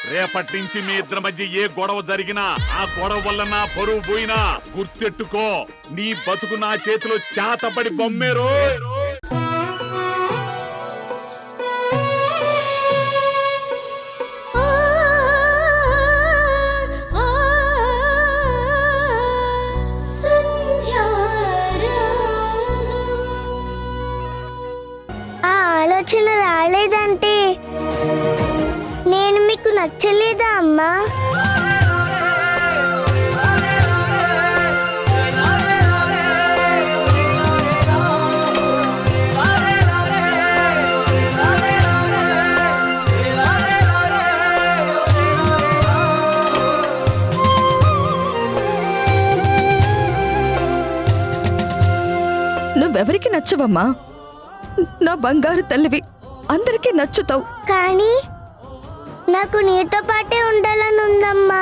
రేపటి నుంచి మీ ఇద్దరి మధ్య ఏ గొడవ జరిగినా ఆ గొడవ వల్ల నా పరువు పోయినా గుర్తెట్టుకో, నీ బతుకు నా చేతిలో చాతపడి బొమ్మేరో. ఆలోచన రాలేదంటే నేను మీకు నచ్చలేదా అమ్మా? నువ్వెవరికి నచ్చవమ్మా? నా బంగారు తల్లివి, అందరికీ నచ్చుతావు. కానీ నాకు నీతో పాటే ఉండాలని ఉందమ్మా.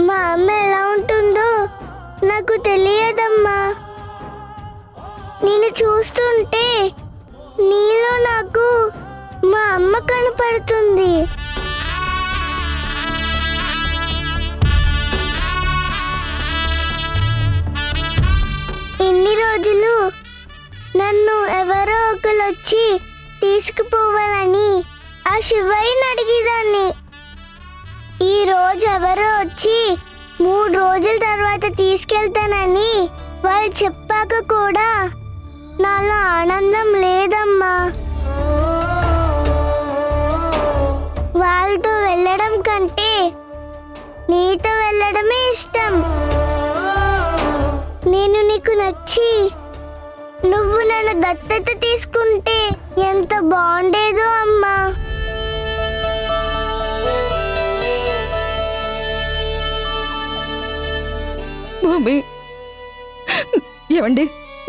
మా అమ్మ ఎలా ఉంటుందో నాకు తెలియదమ్మా. నేను చూస్తుంటే నీలో నాకు మా అమ్మ కనపడుతుంది. ఇన్ని రోజులు నన్ను ఎవరో ఒకరు వచ్చి తీసుకుపోవాలని ఆ శివయ్యని అడిగేదాన్ని. ఈ రోజు ఎవరో వచ్చి 3 రోజుల తర్వాత తీసుకెళ్తానని వాళ్ళు చెప్పాక కూడా నాలో ఆనందం లేదమ్మా. వాళ్ళతో వెళ్ళడం కంటే నీతో వెళ్ళడమే ఇష్టం. నేను నీకు నచ్చి నువ్వు నన్ను దత్తత తీసుకుంటే ఎంత బాగుండేదో అమ్మా. భూమి, ఏమండి,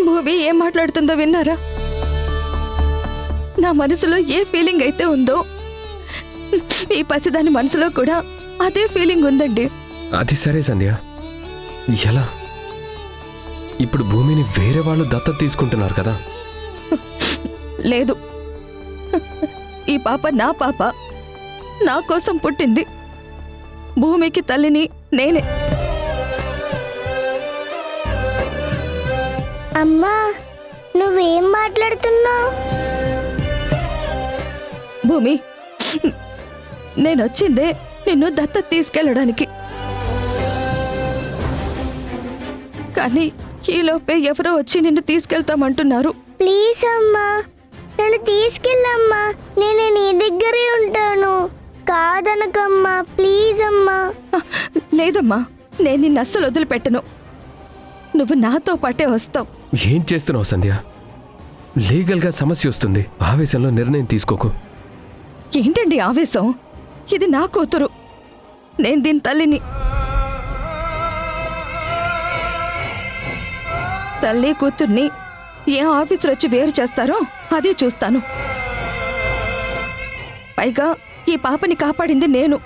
భూమి ఏం మాట్లాడుతుందో విన్నారా? నా మనసులో ఏ ఫీలింగ్ అయితే ఉందో ఈ పసిదాని మనసులో కూడా అదే ఫీలింగ్ ఉందండి. అది సరే సంధ్య, ఎలా? ఇప్పుడు భూమిని వేరే వాళ్ళు దత్తత తీసుకుంటున్నారు కదా? లేదు, ఈ పాప నా పాప, నా కోసం పుట్టింది. భూమికి తల్లిని నేనే. అమ్మా, నువ్వేం మాట్లాడుతున్నావు? భూమి, నేనొచ్చిందే నిన్ను దత్తత తీసుకెళ్ళడానికి. కానీ ఈలోపే ఎవరో వచ్చి నిన్ను తీసుకెళ్తామంటున్నారు. ప్లీజ్ అమ్మా, నన్ను తీసుకెళ్ళమ్మా. నేను నీ దగ్గరే ఉంటాను. కాదనకమ్మా, ప్లీజ్ అమ్మా. లేదమ్మా, నేను నిన్ను అస్సలు వదిలిపెట్టను. నువ్వు నాతో పాటే వస్తావు. ఏం చేస్తున్నావు సంధ్య? లీగల్గా సమస్య వస్తుంది. ఆవేశంలో నిర్ణయం తీసుకోకు. ఏంటండి ఆవేశం? ఇది నా కూతురు, నేను దీని తల్లిని. తల్లి కూతుర్ని ఏ ఆఫీసర్ వచ్చి వేరు చేస్తారో అదే చూస్తాను. పైగా ఈ పాపని కాపాడింది నేను,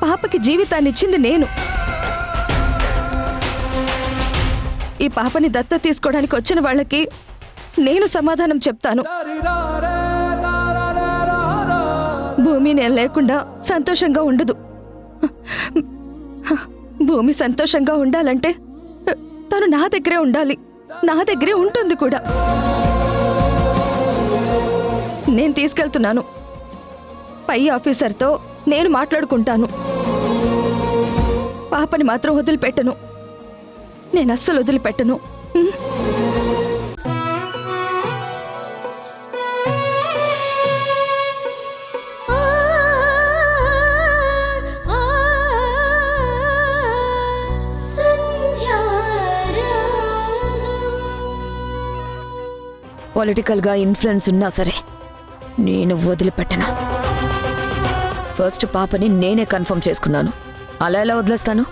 పాపకి జీవితాన్ని ఇచ్చింది నేను. ఈ పాపని దత్తత తీసుకోవడానికి వచ్చిన వాళ్ళకి నేను సమాధానం చెప్తాను. భూమి నేను లేకుండా సంతోషంగా ఉండదు. భూమి సంతోషంగా ఉండాలంటే తను నా దగ్గరే ఉండాలి, నా దగ్గరే ఉంటుంది కూడా. నేను తీసుకెళ్తున్నాను. పై ఆఫీసర్తో నేను మాట్లాడుకుంటాను. పాపని మాత్రం వదిలిపెట్టను. నేను అస్సలు వదిలిపెట్టను. పొలిటికల్గా ఇన్ఫ్లుయెన్స్ ఉన్నా సరే నేను వదిలిపెట్టను. ఫస్ట్ పాపని నేనే కన్ఫర్మ్ చేసుకున్నాను. అలా ఎలా వదిలేస్తాను?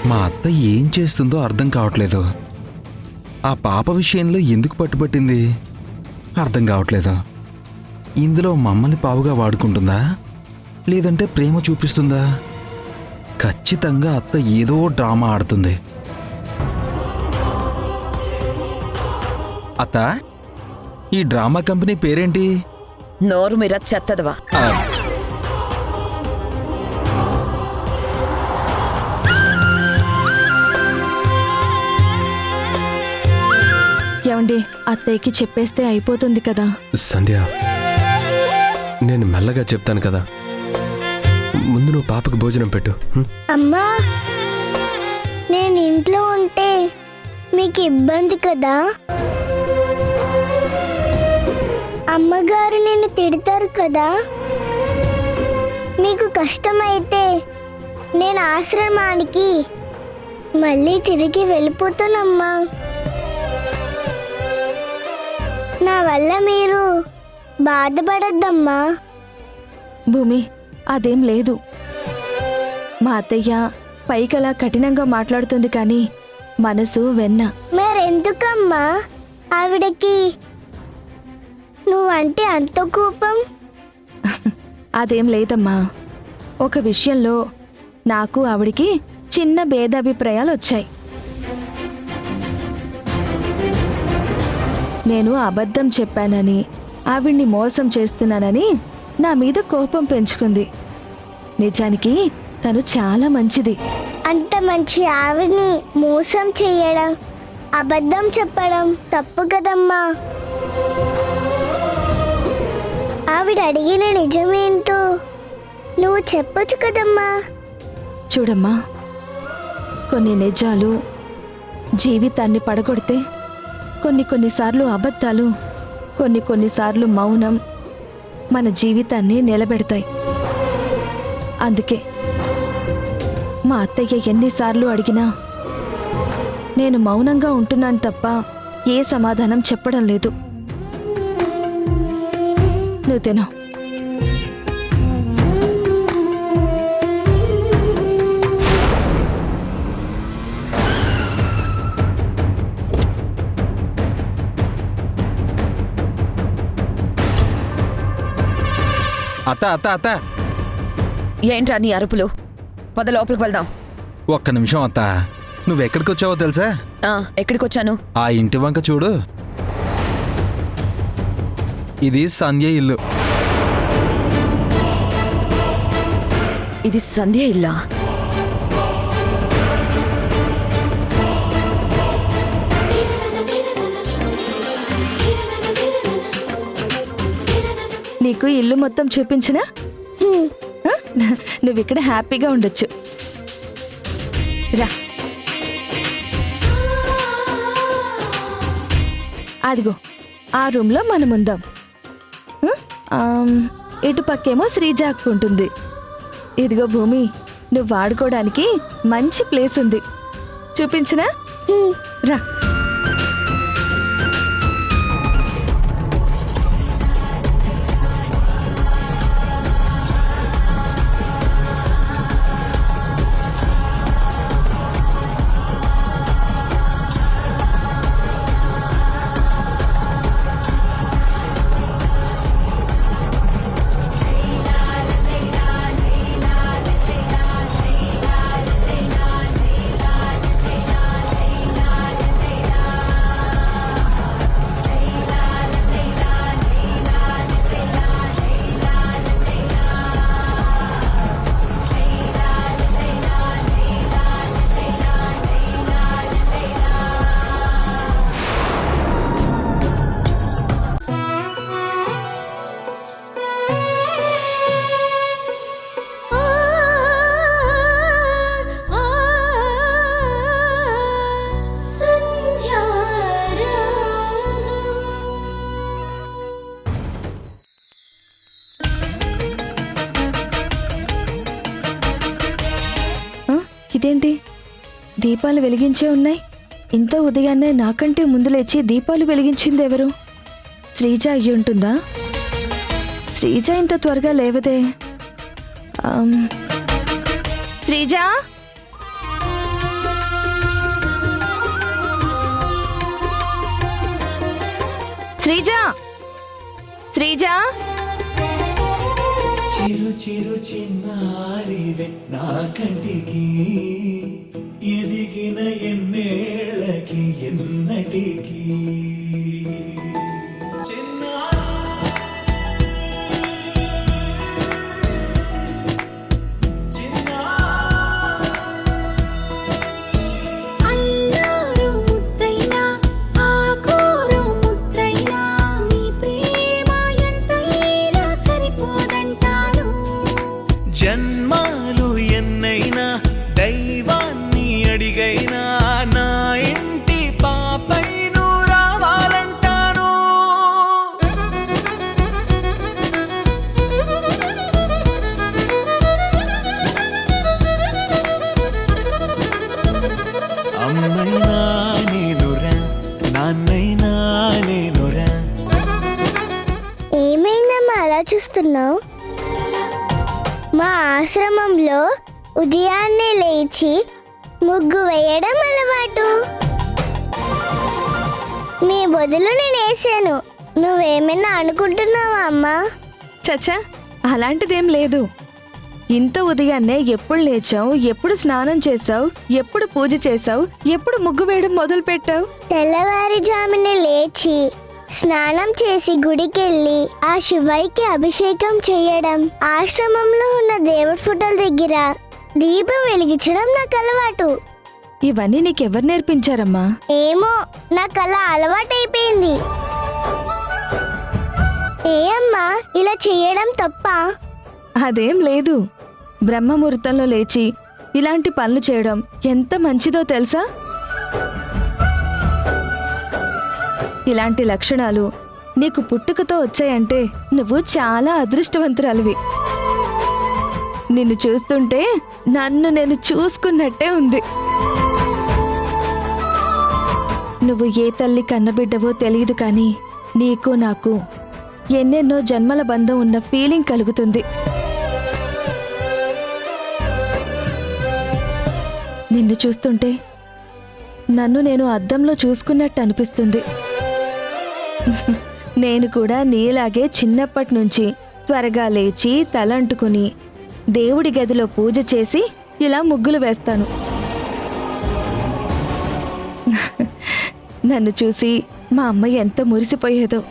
మా అత్త ఏం చేస్తుందో అర్థం కావట్లేదు. ఆ పాప విషయంలో ఎందుకు పట్టుబట్టింది అర్థం కావట్లేదు. ఇందులో మమ్మల్ని పావుగా వాడుకుంటుందా, లేదంటే ప్రేమ చూపిస్తుందా? ఖచ్చితంగా అత్త ఏదో డ్రామా ఆడుతుంది. అత్త, ఈ డ్రామా కంపెనీ పేరేంటి? నోరు మీర చెత్తదవా. ఆ, ఏమండి, అత్తయ్యకి చెప్పేస్తే అయిపోతుంది కదా. సంధ్య, నేను మెల్లగా చెప్తాను కదా. ముందు నువ్వు పాపకి భోజనం పెట్టు. హ్మ్? అమ్మా, నేను ఇంట్లో ఉంటే మీకు ఇబ్బంది కదా. అమ్మగారు నిన్ను తిడతారు కదా. మీకు కష్టమైతే నేను ఆశ్రమానికి మళ్ళీ తిరిగి వెళ్ళిపోతానమ్మా. నా వల్ల మీరు బాధపడద్దమ్మా. భూమి, అదేం లేదు. మా అత్తయ్య పైకలా కఠినంగా మాట్లాడుతుంది కానీ మనసు వెన్న. మరెందుకమ్మా ఆవిడకి నువ్వంటే అంత కోపం? అదేం లేదమ్మా. ఒక విషయంలో నాకు ఆవిడికి చిన్న భేదాభిప్రాయాలు వచ్చాయి. నేను అబద్ధం చెప్పానని, ఆవిడ్ని మోసం చేస్తున్నానని నా మీద కోపం పెంచుకుంది. నిజానికి తను చాలా మంచిది. అంత మంచి ఆవిడ్ని మోసం చేయడం, అబద్ధం చెప్పడం తప్పు కదమ్మా. ఆవిడ అడిగిన నిజమేంటో నువ్వు చెప్పొచ్చు కదమ్మా. చూడమ్మా, కొన్ని నిజాలు జీవితాన్ని పడగొడితే, కొన్నిసార్లు అబద్ధాలు, కొన్నిసార్లు మౌనం మన జీవితాన్ని నిలబెడతాయి. అందుకే మా అత్తయ్య ఎన్నిసార్లు అడిగినా నేను మౌనంగా ఉంటున్నాను తప్ప ఏ సమాధానం చెప్పడం లేదు. నువ్వు తిను. అత్త అత్త అత్త, ఏంట్రా నీ అరుపులు? పద లోపలికి వెళ్దాం. ఒక్క నిమిషం అత్త. నువ్వెక్కడికి వచ్చావో తెలుసా? ఎక్కడికొచ్చాను? ఆ ఇంటి వంక చూడు. ఇది సంధ్య ఇల్లు. ఇది సంధ్య ఇల్లా? నీకు ఇల్లు మొత్తం చూపించినా నువ్వు ఇక్కడ హ్యాపీగా ఉండొచ్చు. రా, అదిగో ఆ రూమ్లో మనం ఉందాం. ఇటు పక్కేమో శ్రీజ ఉంటుంది. ఇదిగో భూమి, నువ్వు వాడుకోవడానికి మంచి ప్లేస్ ఉంది. చూపించినా? రా. ఇదేంటి, దీపాలు వెలిగించే ఉన్నాయి? ఇంత ఉదయాన్నే నాకంటే ముందు లేచి దీపాలు వెలిగించింది ఎవరు? శ్రీజ అయ్యి ఉంటుందా? శ్రీజ ఇంత త్వరగా లేవదే. శ్రీజ, శ్రీజ, శ్రీజ. చిరు చిరు చిన్నారివే నా కంటికి, ఎదిగిన ఎన్నేళ్ళకి ఎన్నటికి. అలా చూస్తున్నావు? మా ఆశ్రమంలో ఉదయాన్నే లేచి ముగ్గు వేయడం అలవాటు. మీ బదులు నేను వేసాను. నువ్వేమైనా అనుకుంటున్నావా అమ్మా? చచ్చా, అలాంటిదేం లేదు. ఇంత ఉదయాన్నే ఎప్పుడు లేచావు, ఎప్పుడు స్నానం చేసావు, ఎప్పుడు పూజ చేసావు, ఎప్పుడు ముగ్గు వేయడం మొదలు పెట్టావు? తెల్లవారుజామునే లేచి స్నానం చేసి గుడికెళ్ళి ఆ శివయ్యకి అభిషేకం చేయడం, ఆశ్రమంలో ఉన్న దేవుడి ఫోటోల దగ్గర దీపం వెలిగించడం నాకు అలవాటు. ఇవన్నీ నీకెవరు నేర్పించారమ్మా? ఏమో, నాకు అలా అలవాటైపోయింది. ఏ అమ్మా, ఇలా చేయడం తప్పా? అదేం లేదు. బ్రహ్మముహూర్తంలో లేచి ఇలాంటి పనులు చేయడం ఎంత మంచిదో తెలుసా? ఇలాంటి లక్షణాలు నీకు పుట్టుకతో వచ్చాయంటే నువ్వు చాలా అదృష్టవంతురాలివి. నిన్ను చూస్తుంటే నన్ను నేను చూసుకున్నట్టే ఉంది. నువ్వు ఏ తల్లి కన్నబిడ్డవో తెలియదు, కానీ నీకు నాకు ఎన్నెన్నో జన్మల బంధం ఉన్న ఫీలింగ్ కలుగుతుంది. నిన్ను చూస్తుంటే నన్ను నేను అద్దంలో చూసుకున్నట్టు అనిపిస్తుంది. నేను కూడా నీలాగే చిన్నప్పటి నుంచి త్వరగా లేచి తలంటుకుని దేవుడి గదిలో పూజ చేసి ఇలా ముగ్గులు వేస్తాను. నన్ను చూసి మా అమ్మ ఎంత మురిసిపోయేదో.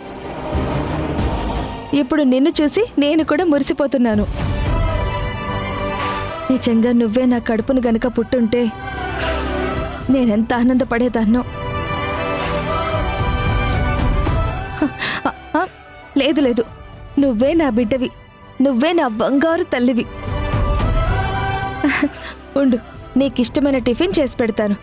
ఇప్పుడు నిన్ను చూసి నేను కూడా మురిసిపోతున్నాను. నిజంగా నువ్వే నా కడుపును గనక పుట్టుంటే నేనెంత ఆనందపడేదాన్నో. లేదు లేదు, నువ్వే నా బిడ్డవి, నువ్వే నా బంగారు తల్లివి. ఉండు, నీకిష్టమైన టిఫిన్ చేసి పెడతాను.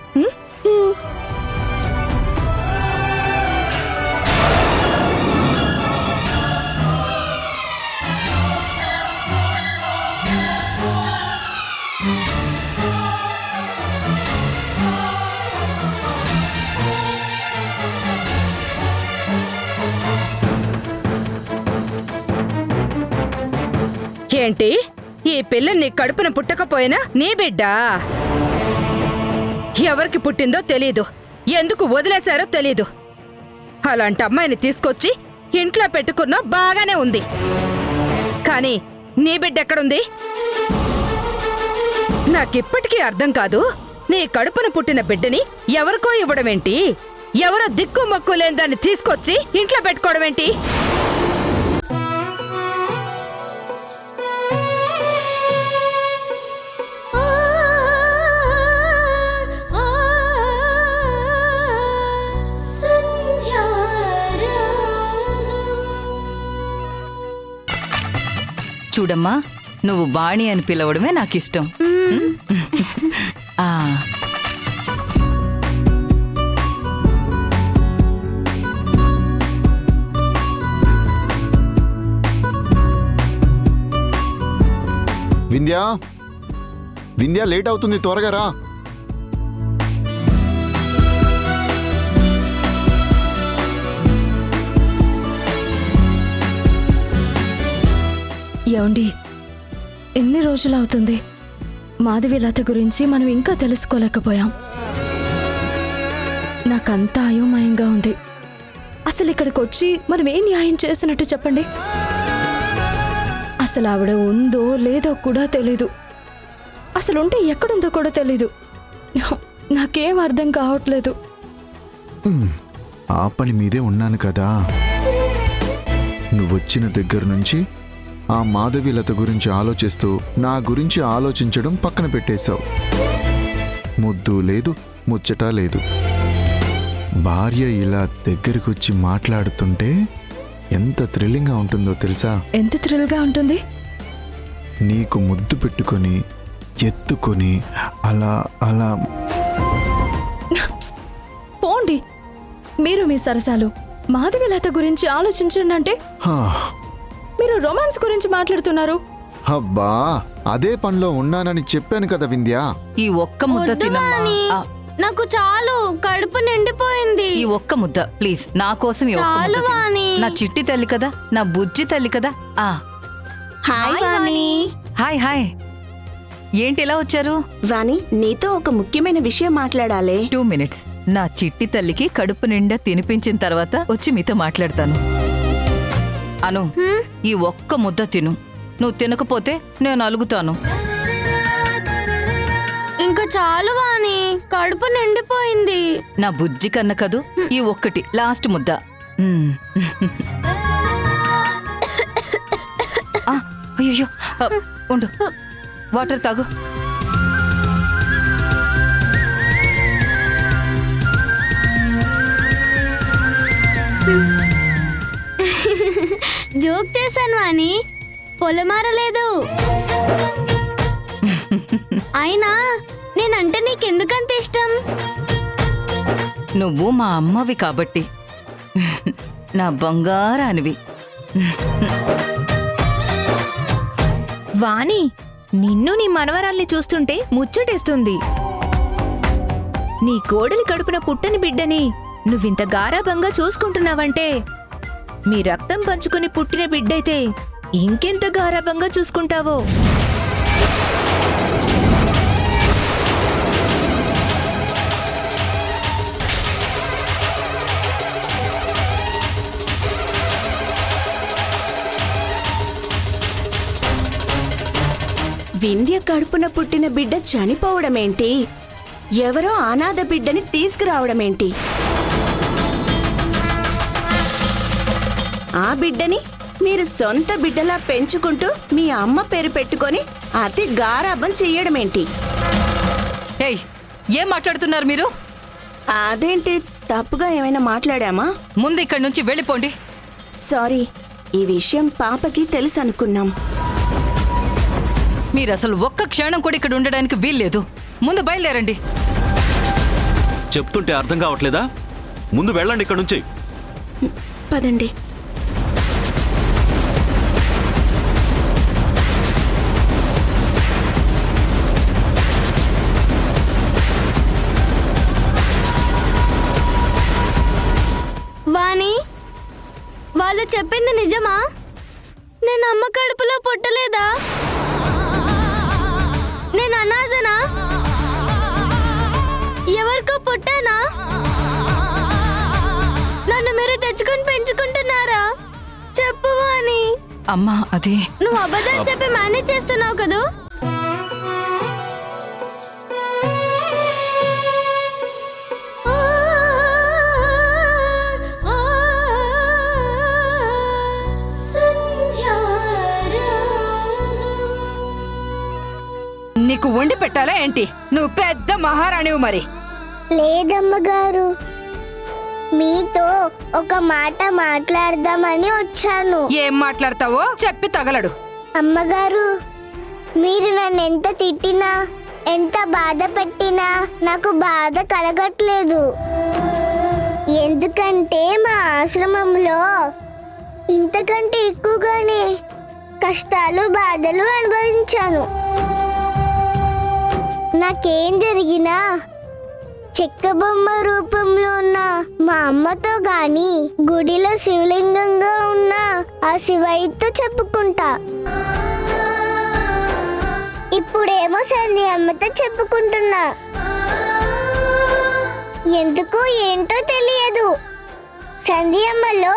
ఏంటి, ఈ పిల్ల నీ కడుపున పుట్టకపోయినా నీ బిడ్డ? ఎవరికి పుట్టిందో తెలీదు, ఎందుకు వదిలేశారో తెలీదు. అలాంటి అమ్మాయిని తీసుకొచ్చి ఇంట్లో పెట్టుకున్నా బాగానే ఉంది, కానీ నీ బిడ్డ ఎక్కడుంది? నాకిప్పటికీ అర్థం కాదు. నీ కడుపున పుట్టిన బిడ్డని ఎవరికో ఇవ్వడమేంటి? ఎవరో దిక్కు మక్కు లేని దాన్ని తీసుకొచ్చి ఇంట్లో పెట్టుకోవడమేంటి? చూడమ్మా, నువ్వు వాణి అని పిలవడమే నాకిష్టం. వింధ్యా, వింధ్యా, లేట్ అవుతుంది, త్వరగా రా. ఏమండి, ఎన్ని రోజులు అవుతుంది మాధవీలత గురించి మనం ఇంకా తెలుసుకోలేకపోయాం. నాకంతా అయోమయంగా ఉంది. అసలు ఇక్కడికి వచ్చి మనం ఏం న్యాయం చేసినట్టు చెప్పండి? అసలు ఆవిడ ఉందో లేదో కూడా తెలీదు. అసలు ఉంటే ఎక్కడుందో కూడా తెలీదు. నాకేం అర్థం కావట్లేదు. ఆ పని మీదే ఉన్నాను కదా. నువ్వొచ్చిన దగ్గర నుంచి ఆ మాధవీలత గురించి ఆలోచిస్తూ నా గురించి ఆలోచించడం పక్కన పెట్టేశావు. ముద్దు లేదు, ముచ్చట లేదు. భార్య ఇలా దగ్గరికి వచ్చి మాట్లాడుతుంటే ఎంత థ్రిల్లింగ్గా ఉంటుందో తెలుసా? ఎంత థ్రిల్గా ఉంటుంది? నీకు ముద్దు పెట్టుకొని ఎత్తుకొని అలా అలా. పోండి, మీరు మీ సరసాలు. మాధవీలత గురించి ఆలోచించండి అంటే మీరు రొమాన్స్ గురించి మాట్లాడుతున్నారు. అబ్బా, అదే పనిలో ఉన్నానని చెప్పాను కదా వింధ్యా. ఈ ఒక్క ముద్ద తినమ్మా. నాకు చాలు, కడుపు నిండిపోయింది. ఈ ఒక్క ముద్ద ప్లీజ్ నా కోసం ఈ ఒక్క ముద్ద చాలు తిను. వాణి. నా చిట్టి తల్లి కదా, నా బుజ్జి తల్లి కదా. హాయ్ వాణి. Hi hi. ఏంటి ఇలా వచ్చారు? వాణి, నీతో ఒక ముఖ్యమైన విషయం మాట్లాడాలి. 2 minutes. నా చిట్టి తల్లికి కడుపు నిండా తినిపించిన తర్వాత వచ్చి మీతో మాట్లాడతాను. అను, ఈ ఒక్క ముద్ద తిను. నువ్వు తినకపోతే నేను అలుగుతాను. ఇంకా చాలు వాణి, కడుపు నిండిపోయింది. నా బుజ్జి కన్న కదూ, ఈ ఒక్కటి లాస్ట్ ముద్ద. అయ్యో, ఉండు, వాటర్ తాగు. జోక్ చేశాను వాణి, పొలమారలేదు. అయినా నేనంటే నీకెందుకంత ఇష్టం? నువ్వు మా అమ్మవి కాబట్టి, నా బంగారానివి. వాణి, నిన్ను నీ మనవరాల్ని చూస్తుంటే ముచ్చటేస్తుంది. నీ కోడలి కడుపున పుట్టని బిడ్డని నువ్వింత గారాబంగా చూసుకుంటున్నావంటే, మీ రక్తం పంచుకొని పుట్టిన బిడ్డైతే ఇంకెంత గారాబంగా చూసుకుంటావో. వింధ్య కడుపున పుట్టిన బిడ్డ చనిపోవడమేంటి? ఎవరో అనాథ బిడ్డని తీసుకురావడమేంటి? ఆ బిడ్డని మీరు సొంత బిడ్డలా పెంచుకుంటూ మీ అమ్మ పేరు పెట్టుకొని అతి గారాబం చెయ్యడమేంటి? ఏయ్, ఏం మాట్లాడుతున్నారు మీరు? అదేంటి, తప్పుగా ఏమైనా మాట్లాడామా? ముందు ఇక్కడి నుంచి వెళ్ళిపోండి. సారీ, ఈ విషయం పాపకి తెలుసు అనుకున్నాం. మీరు అసలు ఒక్క క్షణం కూడా ఇక్కడ ఉండడానికి వీల్లేదు. ముందు బయలుదేరండి. చెప్తుంటే అర్థం కావట్లేదా? ముందు వెళ్ళండి ఇక్కడ నుంచి. పదండి. వాణి, వాళ్ళు చెప్పింది నిజమా? నేను అమ్మ కడుపులో పుట్టలేదా? నేను అనాథనా? ఎవరికో పుట్టానా? నన్ను మీరు తెచ్చుకొని పెంచుకుంటున్నారా? చెప్పు వాణి. అమ్మా, అది నువ్వు అబద్ధాలు చెప్పి మేనేజ్ చేస్తున్నావు కదూ? నీకు వండి పెట్టాలా ఏంటి? నువ్వు పెద్ద మహారాణివి మరి. లేదమ్మగారు, మీతో ఒక మాట మాట్లాడదామని వచ్చాను. ఏం మాట్లాడతావో చెప్పి తగలడు. అమ్మగారు, మీరు నన్ను ఎంత తిట్టినా, ఎంత బాధ పెట్టినా నాకు బాధ కలగట్లేదు. ఎందుకంటే మా ఆశ్రమంలో ఇంతకంటే ఎక్కువగానే కష్టాలు, బాధలు అనుభవించాను. నాకేం జరిగినా చెక్క బొమ్మ రూపంలో ఉన్న మా అమ్మతో గాని, గుడిలో శివలింగంగా ఉన్న ఆ శివయ్యతో చెప్పుకుంటా. ఇప్పుడేమో సంధ్య అమ్మతో చెప్పుకుంటున్నా. ఎందుకు ఏంటో తెలియదు, సంధ్య అమ్మలో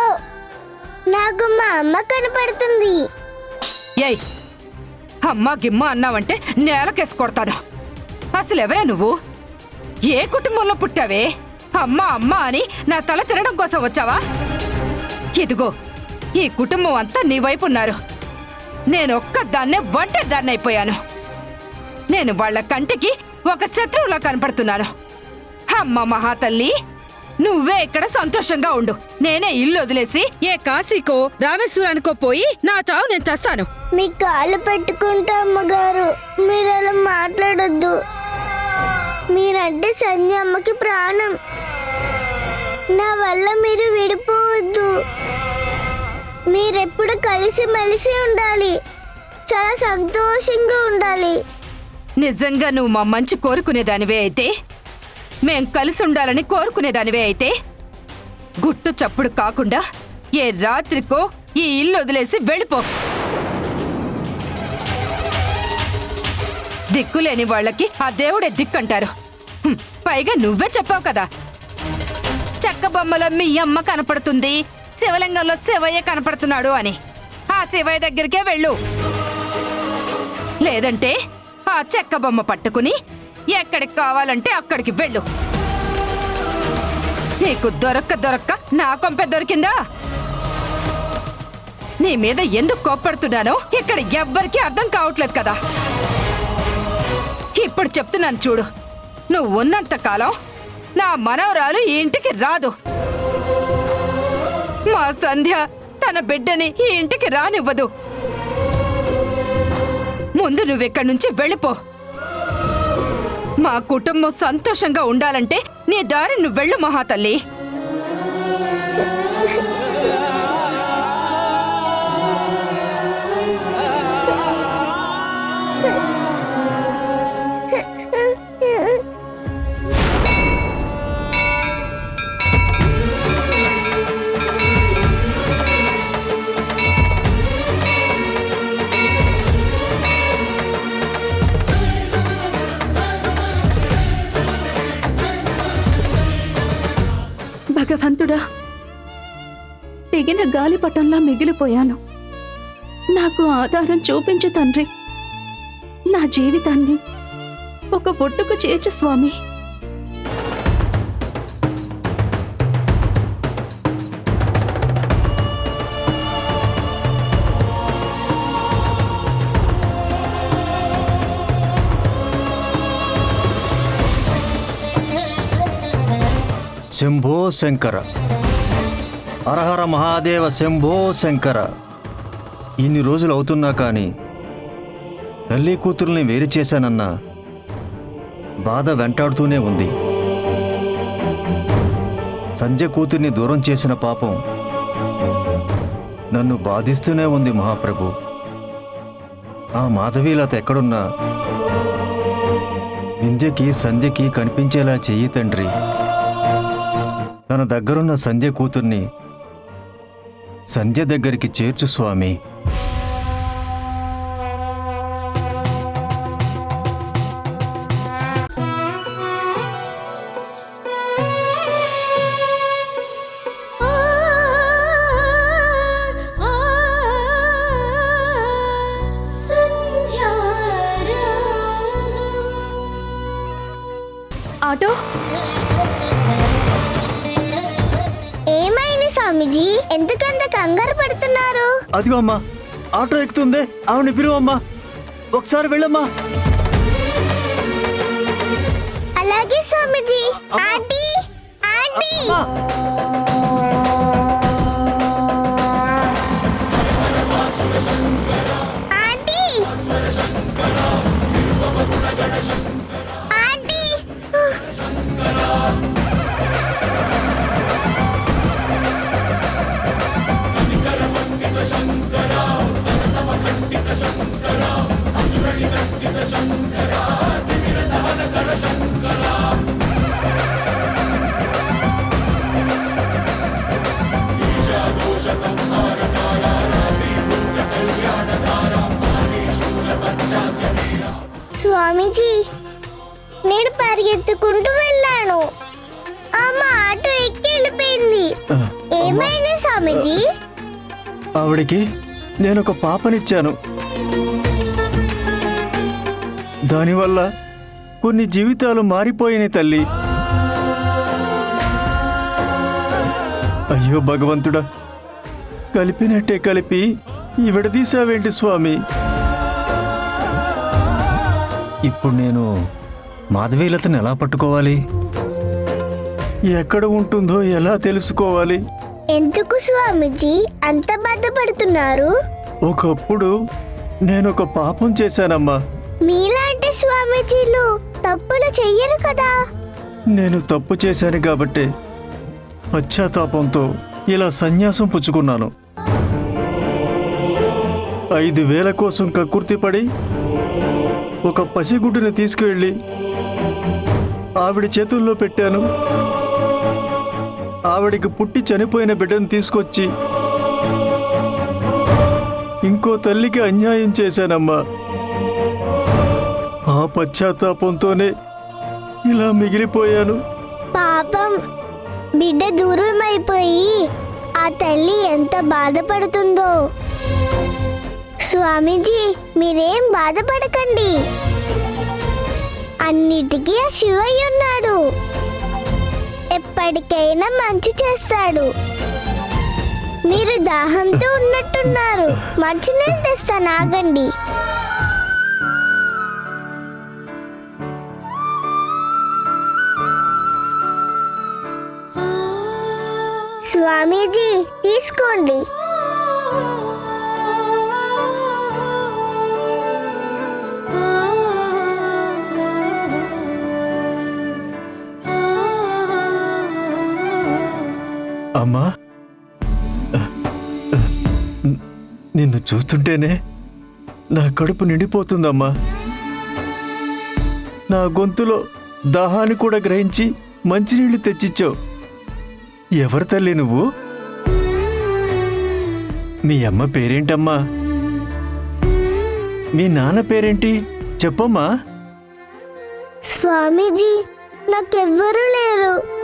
నాకు మా అమ్మ కనపడుతుంది. ఏయ్, అమ్మ గిమ్మ అన్నావంటే నేలకేసి కొడతాను. అసలు ఎవరే నువ్వు? ఏ కుటుంబంలో పుట్టావే? అమ్మ అమ్మ అని నా తల తినడం కోసం వచ్చావా? ఇదిగో, ఈ కుటుంబం అంతా నీ వైపు ఉన్నారు. నేనొక్కదాన్నే ఒంటరిదాన్ని అయిపోయాను. నేను వాళ్ళ కంటికి ఒక శత్రువులా కనపడుతున్నాను. అమ్మ మహాతల్లి, నువ్వే ఇక్కడ సంతోషంగా ఉండు. నేనే ఇల్లు వదిలేసి ఏ కాశీకో రామేశ్వరానికో పోయి నా చావు నేను చస్తాను. మీ కాళ్ళు పెట్టుకుంటా అమ్మగారు, మీరు అలా మాట్లాడొద్దు. మీరంటే సంధ్య అమ్మకి ప్రాణం. నా వల్ల మీరు విడిపోవద్దు. మీరెప్పుడు కలిసి మెలిసి ఉండాలి, చాలా సంతోషంగా ఉండాలి. నిజంగా నువ్వు మా మంచి కోరుకునేదానివే అయితే మేం కలిసి ఉండాలని కోరుకునేదానివే అయితే గుట్టు చప్పుడు కాకుండా ఏ రాత్రికో ఈ ఇల్లు వదిలేసి వెళ్ళిపో. దిక్కులేని వాళ్ళకి ఆ దేవుడే దిక్కంటారు. పైగా నువ్వే చెప్పావు కదా, చెక్క బొమ్మలో మీ అమ్మ కనపడుతుంది, శివలింగంలో శివయ్య కనపడుతున్నాడు అని. ఆ శివయ్య దగ్గరికే వెళ్ళు. లేదంటే ఆ చెక్క బొమ్మ పట్టుకుని ఎక్కడికి కావాలంటే అక్కడికి వెళ్ళు. నీకు దొరక్క నా కొంపె దొరికిందా? నీ మీద ఎందుకు కోప్పడుతున్నానో ఇక్కడ ఎవ్వరికీ అర్థం కావట్లేదు కదా. ఇప్పుడు చెప్తున్నాను చూడు, నువ్వు ఉన్నంత కాలం నా మనవరాలు ఈ ఇంటికి రాదు. మా సంధ్య తన బిడ్డని ఈ ఇంటికి రానివ్వదు. ముందు నువ్వెక్కడి నుంచి వెళ్ళిపో. మా కుటుంబం సంతోషంగా ఉండాలంటే నీ దారి నువ్వు వెళ్ళు మహాతల్లి. భగవంతుడా, తెగిన గాలిపటంలా మిగిలిపోయాను. నాకు ఆధారం చూపించు తండ్రి. నా జీవితాన్ని ఒక ఒడ్డుకు చేర్చు స్వామి. శంభో శంకర, హరహర మహాదేవ శంభో శంకర. ఇన్ని రోజులు అవుతున్నా కానీ తల్లి కూతుర్ని వేరు చేశానన్న బాధ వెంటాడుతూనే ఉంది. సంధ్య కూతుర్ని దూరం చేసిన పాపం నన్ను బాధిస్తూనే ఉంది మహాప్రభు. ఆ మాధవీలత ఎక్కడున్నా వింధ్యకి సంధ్యకి కనిపించేలా చెయ్యి తండ్రి. తన దగ్గరున్న సంధ్య కూతుర్ని సంధ్య దగ్గరికి చేర్చు స్వామి. ఆటో, ఏమైంది స్వామీజీ, ఎందుకంత కంగారు పడుతున్నారు? అదిగో అమ్మా, ఆటో ఎక్కుతుందే, ఆవిని పిలువమ్మా. ఒకసారి వెళ్ళమ్మా. అలాగే Swamiji. Aunty, aunty. Aunty, aunty. Swamiji, నేను పరిగెత్తుకుంటూ వెళ్ళాను. అమ్మ ఆటో ఎక్కి వెళ్ళిపోయింది. ఏమైంది స్వామీజీ? ఆవిడికి నేనొక పాపనిచ్చాను. దానివల్ల కొన్ని జీవితాలు మారిపోయినాయి తల్లి. అయ్యో భగవంతుడా, కలిపినట్టే కలిపి ఈ విడదీశావేంటి స్వామి? ఇప్పుడు నేను మాధవీలతను ఎలా పట్టుకోవాలి? ఎక్కడ ఉంటుందో ఎలా తెలుసుకోవాలి? ఎందుకు స్వామీజీ అంత బాధపడుతున్నారు? ఒకప్పుడు నేనొక పాపం చేశానమ్మా. మీలాంటి స్వామీజీలు తప్పులు చెయ్యరు కదా. నేను తప్పు చేశాను కాబట్టి పశ్చాత్తాపంతో ఇలా సన్యాసం పుచ్చుకున్నాను. 5,000 కోసం కక్కుర్తిపడి ఒక పసిగుడ్డుని తీసుకువెళ్ళి ఆవిడ చేతుల్లో పెట్టాను. ఆవిడికి పుట్టి చనిపోయిన బిడ్డను తీసుకొచ్చి ఇంకో తల్లికి అన్యాయం చేశానమ్మా. ఆ పశ్చాత్తాపంతోనే ఇలా మిగిలిపోయాను. పాపం బిడ్డ దూరం అయిపోయి ఆ తల్లి ఎంత బాధపడుతుందో. స్వామీజీ, మీరేం బాధపడకండి. అన్నిటికీ ఆ శివయ్య ఉన్నాడు. ఎప్పటికైనా మంచి చేస్తాడు. మీరు దాహంతో ఉన్నట్టున్నారు, మంచినీళ్ళు తెస్తాను, ఆగండి. స్వామీజీ, తీసుకోండి. అమ్మా, నిన్ను చూస్తుంటేనే నా కడుపు నిండిపోతుందమ్మా. నా గొంతులో దాహాన్ని కూడా గ్రహించి మంచినీళ్ళు తెచ్చిచ్చావు. ఎవరి తల్లి నువ్వు? మీ అమ్మ పేరేంటమ్మా? మీ నాన్న పేరేంటి చెప్పమ్మా. స్వామీజీ, నాకెవ్వరూ లేరు.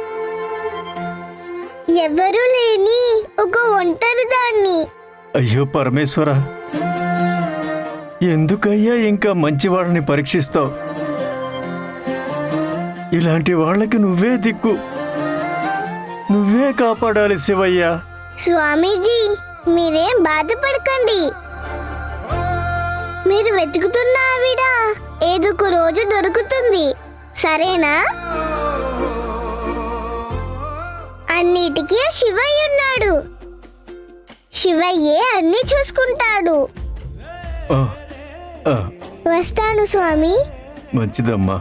ఎవరూ లేని ఒక ఒంటరి దాన్ని. అయ్యో పరమేశ్వర, ఎందుకయ్యా ఇంకా మంచివాళ్ళని పరీక్షిస్తావు? ఇలాంటి వాళ్ళకి నువ్వే దిక్కు, నువ్వే కాపాడాలి శివయ్య. స్వామీజీ, మీరేం బాధపడకండి. మీరు వెతుకుతున్న ఆవిడ ఏదో ఒక రోజు దొరుకుతుంది, సరేనా? అన్నిటికీ శివయ్య ఉన్నాడు. శివయ్యే అన్నీ చూసుకుంటాడు. ఆ, ఆ, వస్తాను స్వామి. మంచిదమ్మా.